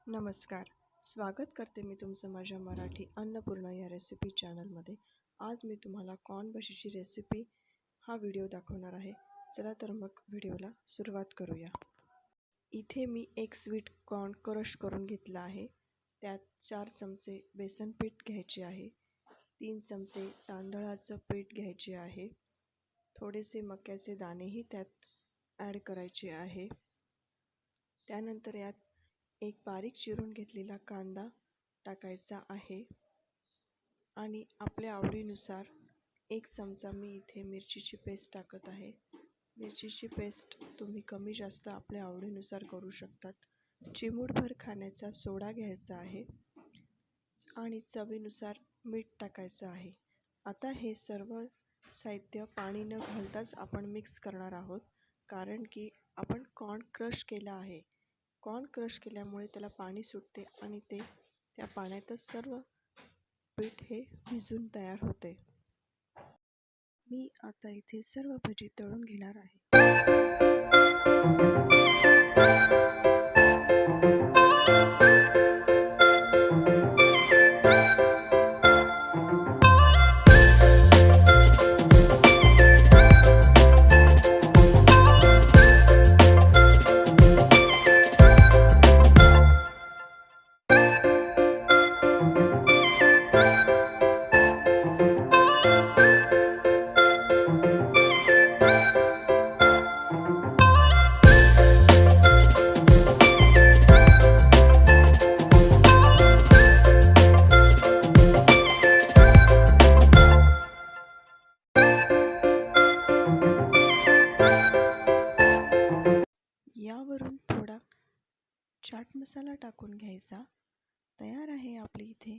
नमस्कार. स्वागत करते मी तुमचं माझ्या मराठी अन्नपूर्णा या रेसिपी चॅनलमध्ये. आज मी तुम्हाला कॉर्न भजीची रेसिपी हा व्हिडिओ दाखवणार आहे. चला तर मग व्हिडिओला सुरुवात करूया. इथे मी एक स्वीट कॉर्न क्रश करून घेतला आहे. त्यात 4 चमचे बेसन पीठ घ्यायचे आहे, 3 चमचे तांदळाचं पीठ घ्यायचे आहे, थोडेसे मक्याचे दाणेही त्यात ॲड करायचे आहे. त्यानंतर यात एक बारीक चिरून घेतलेला कांदा टाकायचा आहे आणि आपल्या आवडीनुसार 1 चमचा मी इथे मिरचीची पेस्ट टाकत आहे. मिरचीची पेस्ट तुम्ही कमी जास्त आपल्या आवडीनुसार करू शकतात. चिमूटभर खाण्याचा सोडा घ्यायचा आहे आणि चवीनुसार मीठ टाकायचं आहे. आता हे सर्व साहित्य पाणी न घालताच आपण मिक्स करणार आहोत, कारण की आपण कॉर्न क्रश केला आहे. कॉर्न क्रश केल्यामुळे त्याला पाणी सुटते आणि ते त्या पाण्यातच सर्व पीठ हे भिजून तयार होते. मी आता इथे सर्व भजी तळून घेणार आहे. यावरून थोडा चाट मसाला टाकून घ्यायचा. तयार आहे आपली इथे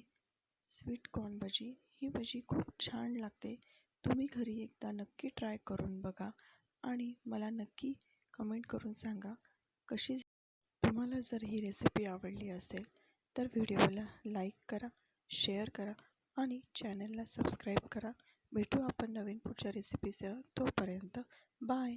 स्वीट कॉर्न भजी. ही भजी खूप छान लागते. तुम्ही घरी एकदा नक्की ट्राय करून बघा आणि मला नक्की कमेंट करून सांगा कशी. तुम्हाला जर ही रेसिपी आवडली असेल तर व्हिडिओला लाईक करा, शेअर करा आणि चॅनलला सबस्क्राईब करा. भेटू आपण नवीन पुढच्या रेसिपीसह. तोपर्यंत बाय.